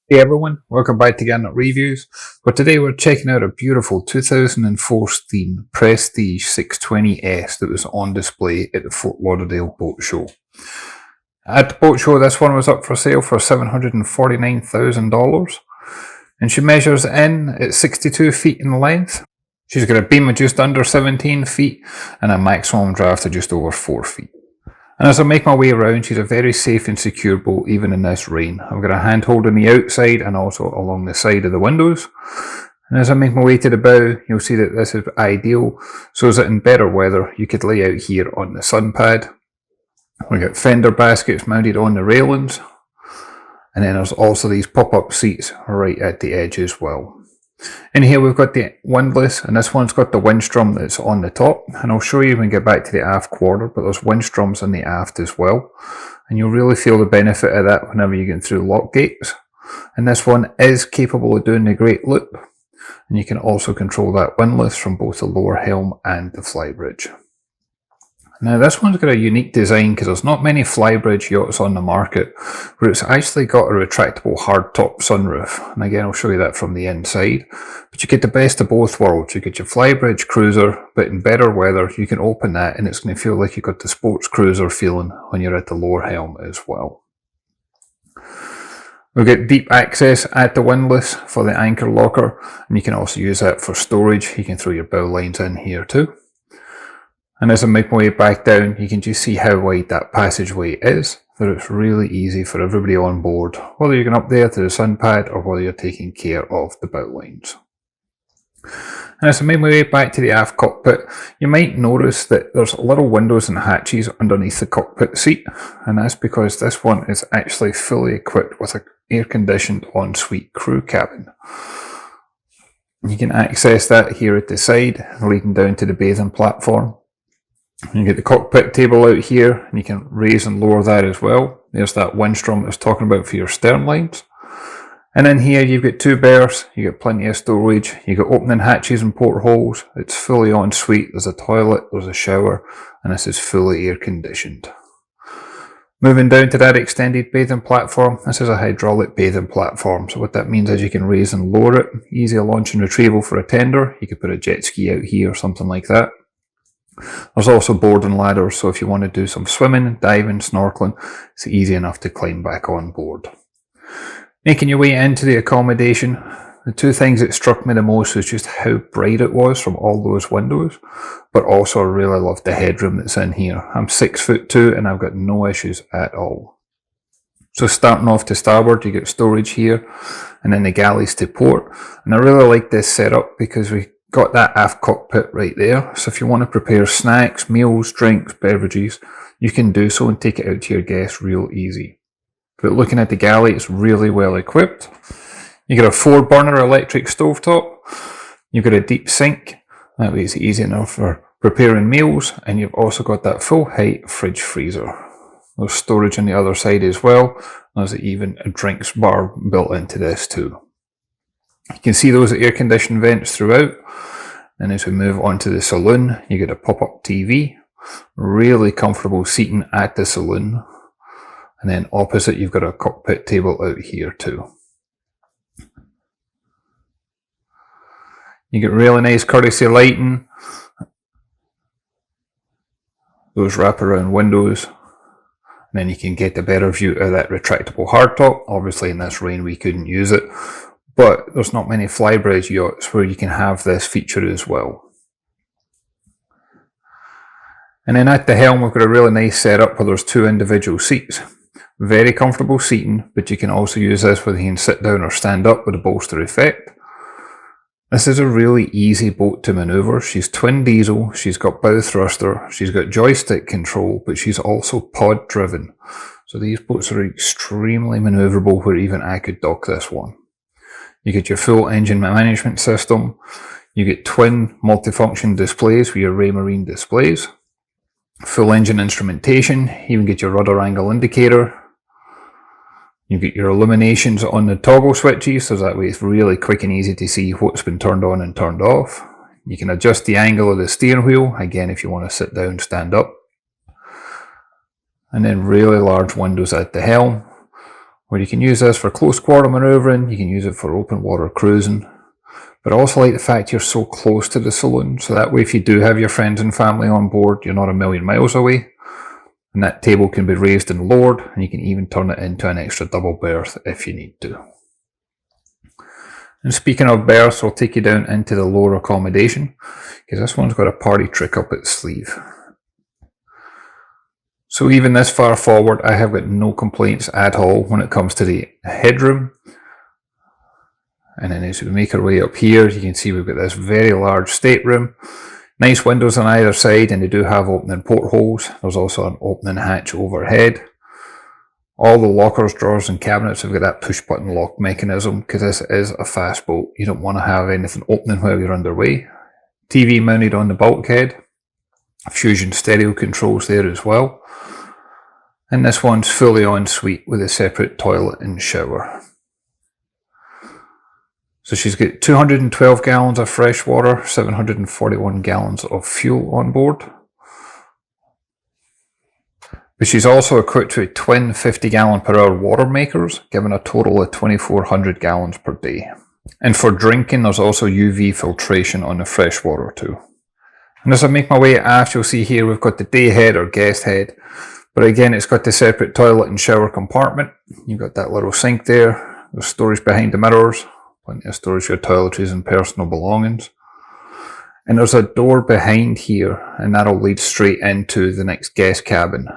Hey everyone, welcome back to Garnock Reviews. But today we're checking out a beautiful 2014 Prestige 620S that was on display at the Fort Lauderdale Boat Show. At the boat show, this one was up for sale for $749,000, and she measures in at 62 feet in length. She's got a beam of just under 17 feet and a maximum draft of just over 4 feet. And as I make my way around, she's a very safe and secure boat even in this rain. I've got a handhold on the outside and also along the side of the windows. And as I make my way to the bow, you'll see that this is ideal so that in better weather you could lay out here on the sun pad. We've got fender baskets mounted on the railings. And then there's also these pop-up seats right at the edge as well. In here we've got the windlass, and this one's got the windstrom that's on the top, and I'll show you when we get back to the aft quarter, but there's windstroms in the aft as well, and you'll really feel the benefit of that whenever you get through lock gates. And this one is capable of doing the great loop, and you can also control that windlass from both the lower helm and the Flybridge. Now this one's got a unique design because there's not many Flybridge yachts on the market where it's actually got a retractable hardtop sunroof, and again I'll show you that from the inside. But you get the best of both worlds. You get your Flybridge cruiser, but in better weather you can open that and it's going to feel like you've got the sports cruiser feeling when you're at the lower helm as well. We've got deep access at the windlass for the anchor locker, and you can also use that for storage. You can throw your bow lines in here too. And as I make my way back down, you can just see how wide that passageway is, that it's really easy for everybody on board, whether you're going up there to the sun pad or whether you're taking care of the bow lines. And as I make my way back to the aft cockpit, you might notice that there's little windows and hatches underneath the cockpit seat, and that's because this one is actually fully equipped with an air-conditioned ensuite crew cabin. You can access that here at the side, leading down to the bathing platform. You get the cockpit table out here, and you can raise and lower that as well. There's that windstrom I was talking about for your stern lines. And in here you've got two berths, you get plenty of storage, you got opening hatches and portholes. It's fully ensuite, there's a toilet, there's a shower, and this is fully air conditioned. Moving down to that extended bathing platform, this is a hydraulic bathing platform, so what that means is you can raise and lower it. Easy launch and retrieval for a tender. You could put a jet ski out here or something like that. There's also boarding ladders, so if you want to do some swimming, diving, snorkeling, it's easy enough to climb back on board. Making your way into the accommodation, the two things that struck me the most was just how bright it was from all those windows, but also I really loved the headroom that's in here. I'm 6'2" and I've got no issues at all. So starting off to starboard, you get storage here, and then the galleys to port. And I really like this setup because we got that aft cockpit right there, so if you want to prepare snacks, meals, drinks, beverages, you can do so and take it out to your guests real easy. But looking at the galley, it's really well equipped. You got a 4-burner electric stovetop, you've got a deep sink, that way it's easy enough for preparing meals, and you've also got that full height fridge freezer. There's storage on the other side as well, there's even a drinks bar built into this too. You can see those air conditioned vents throughout. And as we move on to the saloon, you get a pop-up TV, really comfortable seating at the saloon. And then opposite you've got a cockpit table out here too. You get really nice courtesy lighting, those wraparound windows, and then you can get a better view of that retractable hardtop. Obviously in this rain we couldn't use it, but there's not many Flybridge yachts where you can have this feature as well. And then at the helm we've got a really nice setup where there's two individual seats. Very comfortable seating, but you can also use this where you can sit down or stand up with a bolster effect. This is a really easy boat to manoeuvre. She's twin diesel, she's got bow thruster, she's got joystick control, but she's also pod driven. So these boats are extremely manoeuvrable where even I could dock this one. You get your full engine management system, you get twin multifunction displays with your Raymarine displays, full engine instrumentation, you even get your rudder angle indicator, you get your illuminations on the toggle switches, so that way it's really quick and easy to see what's been turned on and turned off. You can adjust the angle of the steering wheel, again if you want to sit down, stand up. And then really large windows at the helm, where you can use this for close quarter manoeuvring, you can use it for open water cruising. But I also like the fact you're so close to the saloon, so that way if you do have your friends and family on board, you're not a million miles away. And that table can be raised and lowered, and you can even turn it into an extra double berth if you need to. And speaking of berths, I'll take you down into the lower accommodation, because this one's got a party trick up its sleeve. So even this far forward, I have got no complaints at all when it comes to the headroom. And then as we make our way up here, you can see we've got this very large stateroom. Nice windows on either side, and they do have opening portholes. There's also an opening hatch overhead. All the lockers, drawers and cabinets have got that push button lock mechanism, because this is a fast boat. You don't want to have anything opening while you're underway. TV mounted on the bulkhead. Fusion stereo controls there as well. And this one's fully ensuite with a separate toilet and shower. So she's got 212 gallons of fresh water, 741 gallons of fuel on board. But she's also equipped with twin 50 gallon per hour water makers, giving a total of 2,400 gallons per day. And for drinking, there's also UV filtration on the fresh water too. And as I make my way aft, you'll see here we've got the day head or guest head. But again, it's got the separate toilet and shower compartment. You've got that little sink there. There's storage behind the mirrors. Plenty of storage for your toiletries and personal belongings. And there's a door behind here, and that'll lead straight into the next guest cabin.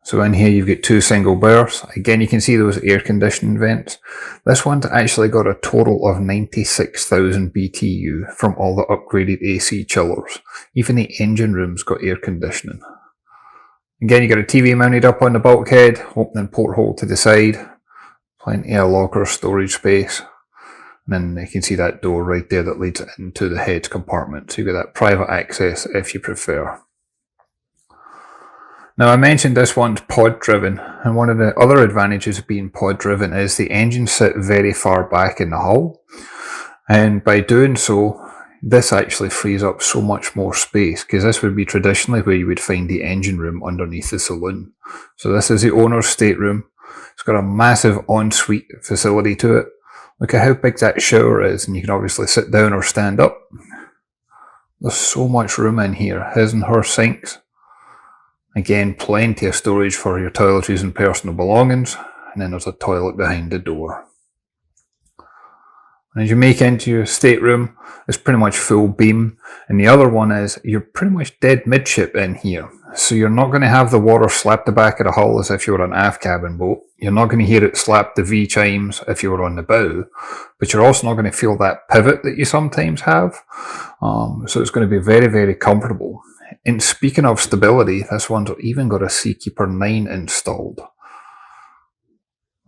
So in here you've got two single berths. Again, you can see those air conditioning vents. This one's actually got a total of 96,000 BTU from all the upgraded AC chillers. Even the engine room's got air conditioning. Again, you got a TV mounted up on the bulkhead, opening porthole to the side. Plenty of locker storage space. And then you can see that door right there that leads into the head compartment. So you've got that private access if you prefer. Now I mentioned this one's pod driven, and one of the other advantages of being pod driven is the engines sit very far back in the hull. And by doing so, this actually frees up so much more space, because this would be traditionally where you would find the engine room underneath the saloon. So this is the owner's stateroom. It's got a massive ensuite facility to it. Look at how big that shower is, and you can obviously sit down or stand up. There's so much room in here. His and her sinks. Again, plenty of storage for your toiletries and personal belongings. And then there's a toilet behind the door. And as you make into your stateroom, it's pretty much full beam. And the other one is you're pretty much dead midship in here. So you're not going to have the water slap the back of the hull as if you were an aft cabin boat. You're not going to hear it slap the V chimes if you were on the bow. But you're also not going to feel that pivot that you sometimes have. So it's going to be very, very comfortable. And speaking of stability, this one's even got a SeaKeeper 9 installed.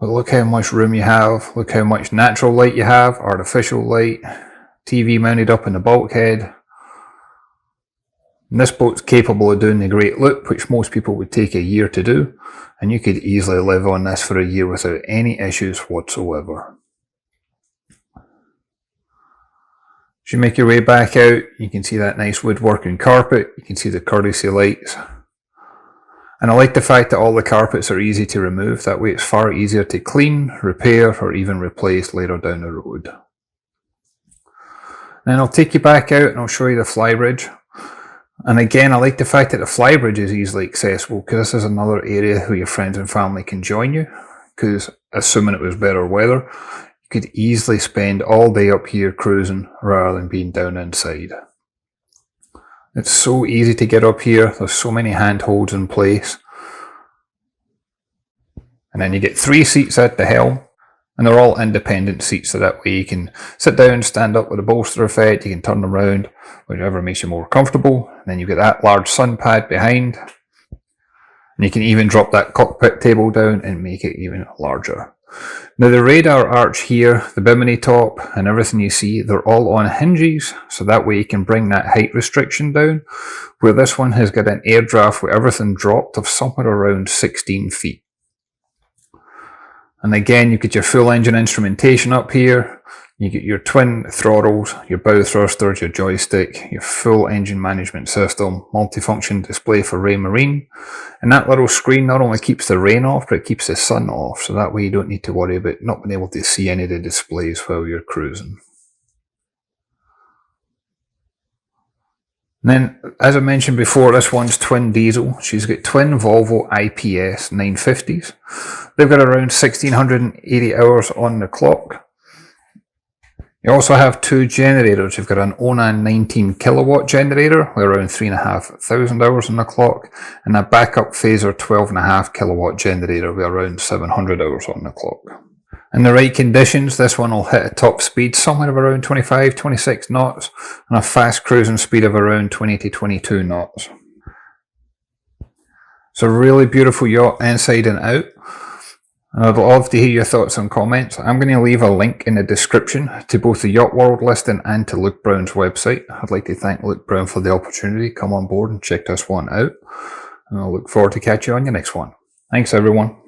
But look how much room you have, look how much natural light you have, artificial light, TV mounted up in the bulkhead. And this boat's capable of doing the Great Loop, which most people would take a year to do, and you could easily live on this for a year without any issues whatsoever. As you make your way back out, you can see that nice woodworking carpet, you can see the courtesy lights. And I like the fact that all the carpets are easy to remove, that way it's far easier to clean, repair, or even replace later down the road. Then I'll take you back out and I'll show you the Flybridge. And again, I like the fact that the Flybridge is easily accessible, because this is another area where your friends and family can join you, because assuming it was better weather, you could easily spend all day up here cruising rather than being down inside. It's so easy to get up here, there's so many handholds in place. And then you get 3 seats at the helm, and they're all independent seats, so that way you can sit down, stand up with a bolster effect, you can turn around, whichever makes you more comfortable. And then you've got that large sun pad behind, and you can even drop that cockpit table down and make it even larger. Now the radar arch here, the bimini top, and everything you see, they're all on hinges, so that way you can bring that height restriction down, where this one has got an air draft where everything dropped of somewhere around 16 feet. And again, you get your full engine instrumentation up here, You get your twin throttles, your bow thrusters, your joystick, your full engine management system, multifunction display for Ray Marine, and that little screen not only keeps the rain off, but it keeps the sun off, so that way you don't need to worry about not being able to see any of the displays while you're cruising. And then, as I mentioned before, this one's twin diesel. She's got twin Volvo IPS 950s. They've got around 1680 hours on the clock. You also have two generators. You've got an Onan 19 kilowatt generator with around 3,500 hours on the clock, and a backup phaser 12.5 kilowatt generator with around 700 hours on the clock. In the right conditions, this one will hit a top speed somewhere of around 25-26 knots and a fast cruising speed of around 20 to 22 knots. It's a really beautiful yacht inside and out. And I'd love to hear your thoughts and comments. I'm going to leave a link in the description to both the Yacht World listing and to Luke Brown's website. I'd like to thank Luke Brown for the opportunity to come on board and check this one out. And I'll look forward to catching you on your next one. Thanks everyone.